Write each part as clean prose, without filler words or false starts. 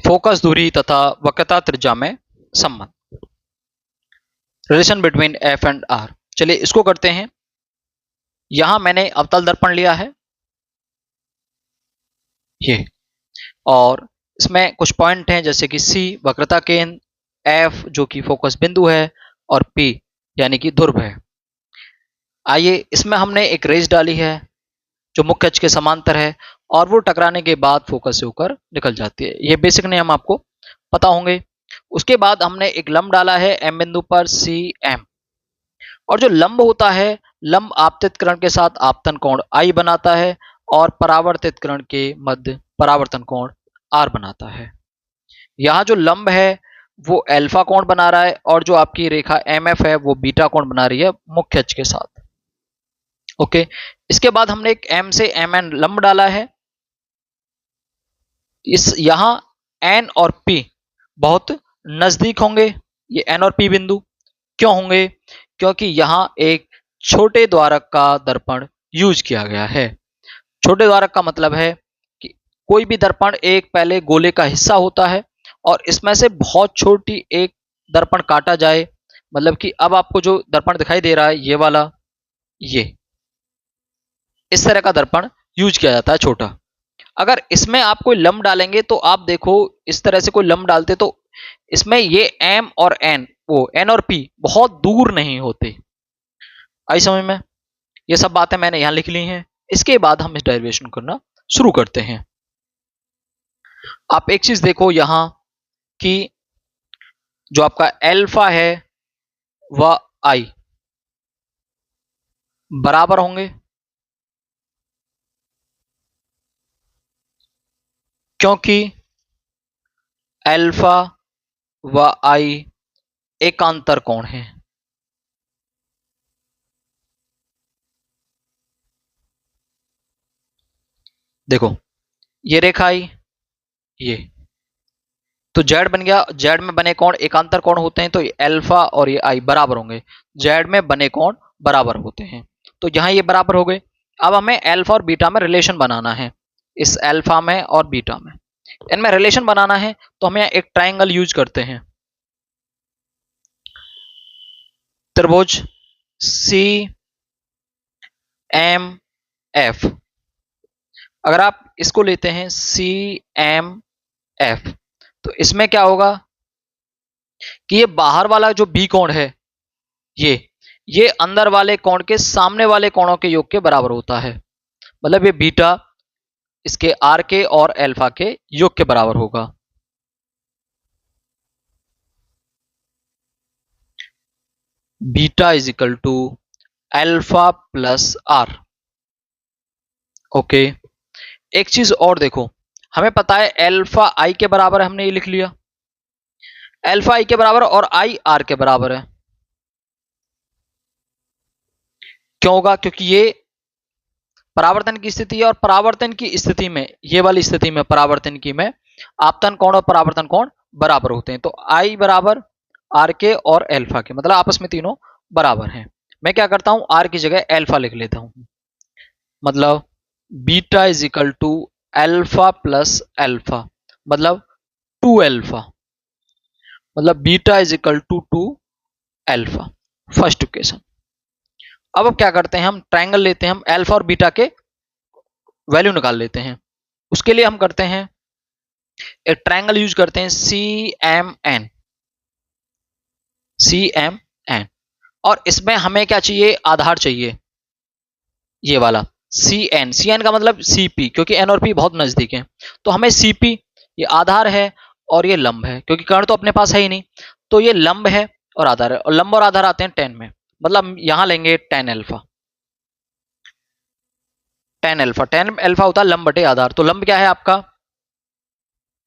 Focus दूरी तथा वक्रता त्रिज्या में संबंध, relation between F and R. चलिए इसको करते हैं। यहां मैंने अवतल दर्पण लिया है ये, और इसमें कुछ पॉइंट हैं जैसे कि सी वक्रता केंद्र, एफ जो कि फोकस बिंदु है, और पी यानी कि ध्रुव है। आइए इसमें हमने एक रेस डाली है जो मुख्य अक्ष के समांतर है, और वो टकराने के बाद फोकस से होकर निकल जाती है। ये बेसिक नियम आपको पता होंगे। उसके बाद हमने एक लंब डाला है एम बिंदु पर, सी एम, और जो लंब होता है, लंब आपतित किरण के साथ आपतन कोण आई बनाता है, और परावर्तित किरण के मध्य परावर्तन कोण आर बनाता है। यहाँ जो लंब है वो अल्फा कोण बना रहा है, और जो आपकी रेखा एम एफ है वो बीटा कोण बना रही है मुख्य अक्ष के साथ। ओके, इसके बाद हमने एक एम से एम एन लंब डाला है। इस यहां एन और पी बहुत नजदीक होंगे। ये एन और पी बिंदु क्यों होंगे? क्योंकि यहां एक छोटे द्वारक का दर्पण यूज किया गया है। छोटे द्वारक का मतलब है कि कोई भी दर्पण एक पहले गोले का हिस्सा होता है, और इसमें से बहुत छोटी एक दर्पण काटा जाए, मतलब कि अब आपको जो दर्पण दिखाई दे रहा है ये वाला, ये इस तरह का दर्पण यूज किया जाता है छोटा। अगर इसमें आप कोई लंब डालेंगे तो आप देखो, इस तरह से कोई लंब डालते तो इसमें ये एम और एन, वो एन और पी बहुत दूर नहीं होते। आई समझ में? ये सब बातें मैंने यहां लिख ली हैं। इसके बाद हम इस डेरिवेशन करना शुरू करते हैं। आप एक चीज देखो यहां कि जो आपका एल्फा है वह आई बराबर होंगे, क्योंकि एल्फा व आई एकांतर कोण है। देखो ये रेखा आई, ये तो जेड बन गया। जेड में बने कोण एकांतर कोण होते हैं, तो ये एल्फा और ये आई बराबर होंगे। जेड में बने कोण बराबर होते हैं, तो यहां ये बराबर हो गए। अब हमें एल्फा और बीटा में रिलेशन बनाना है। इस एल्फा में और बीटा में इनमें रिलेशन बनाना है, तो हम यहाँ एक ट्राइंगल यूज करते हैं। त्रिभुज सी एम एफ, अगर आप इसको लेते हैं सी एम एफ, तो इसमें क्या होगा कि ये बाहर वाला जो बी कोण है, ये अंदर वाले कोण के सामने वाले कोणों के योग के बराबर होता है। मतलब ये बीटा इसके आर के और एल्फा के योग के बराबर होगा। Beta is equal to alpha plus R. Okay, एक चीज और देखो, हमें पता है एल्फा आई के बराबर है, हमने ये लिख लिया। एल्फा आई के बराबर और आई आर के बराबर है। क्यों होगा? क्योंकि ये परावर्तन की स्थिति है, और परावर्तन की स्थिति में, ये वाली स्थिति में परावर्तन की में आपतन कोण और परावर्तन कोण बराबर होते हैं। तो आई बराबर आर के और एल्फा के, मतलब आपस में तीनों बराबर हैं। मैं क्या करता हूं, आर की जगह एल्फा लिख लेता हूं। मतलब beta is equal to alpha plus alpha, मतलब 2 एल्फा, मतलब beta is equal to 2 alpha. First equation. अब क्या करते हैं, हम ट्राइंगल लेते हैं, हम एल्फा और बीटा के वैल्यू निकाल लेते हैं। उसके लिए हम करते हैं एक ट्राइंगल यूज करते हैं, C M N, C M N, और इसमें हमें क्या चाहिए, आधार चाहिए, ये वाला सी एन। सी एन का मतलब सी पी, क्योंकि एन और पी बहुत नजदीक हैं, तो हमें सी पी, ये आधार है और ये लंब है, क्योंकि कर्ण तो अपने पास है ही नहीं, तो ये लंब है और आधार है, और लंब और आधार आते हैं 10 में, मतलब यहां लेंगे 10 एल्फा। 10 एल्फा, 10 एल्फा होता है लंब बटे आधार। तो लंब क्या है आपका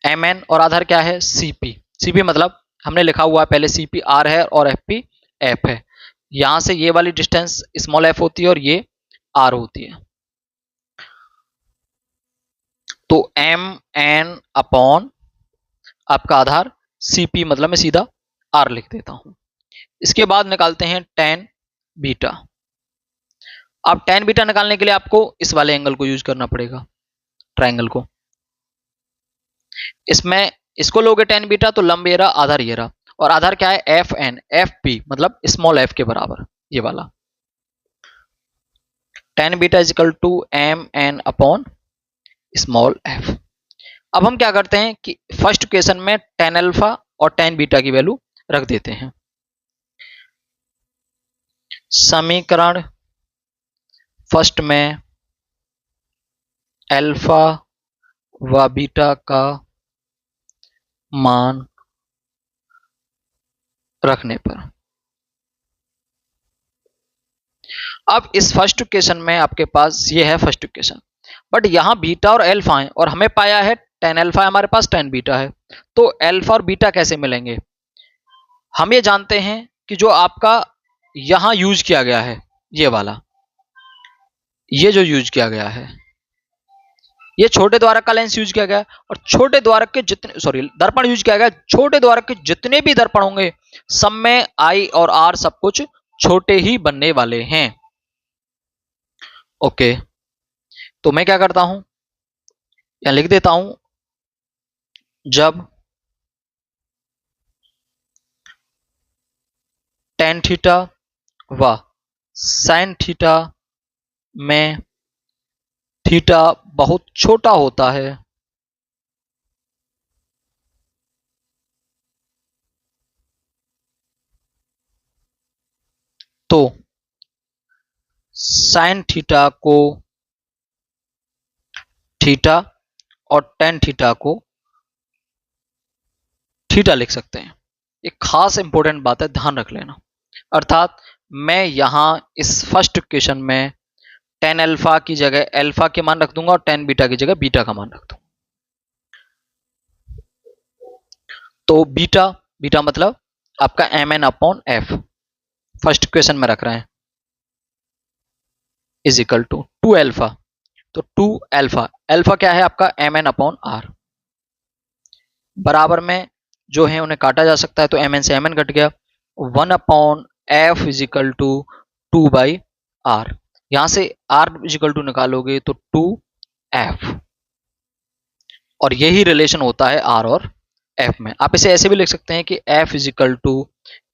एम एन, और आधार क्या है सीपी। सीपी मतलब हमने लिखा हुआ है पहले, सीपी आर है और एफ पी एफ है। यहां से ये वाली डिस्टेंस स्मॉल एफ होती है और ये आर होती है। तो एम एन अपॉन आपका आधार सीपी, मतलब मैं सीधा आर लिख देता हूं। इसके बाद निकालते हैं tan बीटा। अब tan बीटा निकालने के लिए आपको इस वाले एंगल को यूज करना पड़ेगा, ट्राइंगल को। इसमें इसको लोगे टेन बीटा तो लंब ये रहा, आधार ये रहा, और आधार क्या है एफ एन, एफ पी मतलब स्मॉल एफ के बराबर, ये वाला tan beta is equal to M N upon small F. अब हम क्या करते हैं कि फर्स्ट इक्वेशन में टेन अल्फा और टेन बीटा की वैल्यू रख देते हैं। समीकरण फर्स्ट में अल्फा व बीटा का मान रखने पर, अब इस फर्स्ट इक्वेशन में आपके पास ये है फर्स्ट इक्वेशन, बट यहां बीटा और अल्फा है और हमें पाया है टेन अल्फा हमारे पास टेन बीटा है, तो अल्फा और बीटा कैसे मिलेंगे? हम ये जानते हैं कि जो आपका यहां यूज किया गया है ये वाला, ये जो यूज किया गया है ये छोटे द्वारक का लेंस यूज किया गया, और छोटे द्वारक के जितने दर्पण यूज किया गया, छोटे द्वारक के जितने भी दर्पण होंगे सब में आई और आर सब कुछ छोटे ही बनने वाले हैं। ओके, तो मैं क्या करता हूं, यहां लिख देता हूं, जब टेन थीटा व साइन थीटा में थीटा बहुत छोटा होता है तो साइन थीटा को थीटा और टेन थीटा को थीटा लिख सकते हैं। एक खास इंपॉर्टेंट बात है, ध्यान रख लेना। अर्थात मैं यहां इस फर्स्ट इक्वेशन में टेन अल्फा की जगह अल्फा के मान रख दूंगा और टेन बीटा की जगह बीटा का मान रख दूंगा। तो बीटा, बीटा मतलब आपका M N upon F, first equation में रख रहे हैं, is equal to two alpha, तो टू अल्फा, अल्फा क्या है आपका एम एन अपॉन आर, बराबर में जो है उन्हें काटा जा सकता है तो एम एन से एम एन कट गया, one upon F is equal to two by R, यहां से आर इज इक्वल टू निकालोगे तो टू एफ, और यही रिलेशन होता है आर और एफ में। आप इसे ऐसे भी लिख सकते हैं कि एफ इज इक्वल टू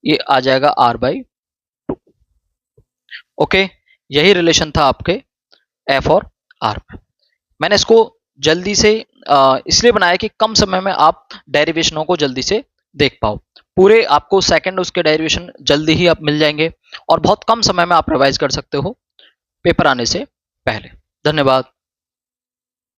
ये आ जाएगा आर बाई टू। ओके, यही रिलेशन था आपके एफ और आर में। मैंने इसको जल्दी से इसलिए बनाया कि कम समय में आप डेरिवेशनों को जल्दी से देख पाओ, पूरे आपको सेकंड उसके डेरिवेशन जल्दी ही आप मिल जाएंगे और बहुत कम समय में आप रिवाइज कर सकते हो पेपर आने से पहले। धन्यवाद।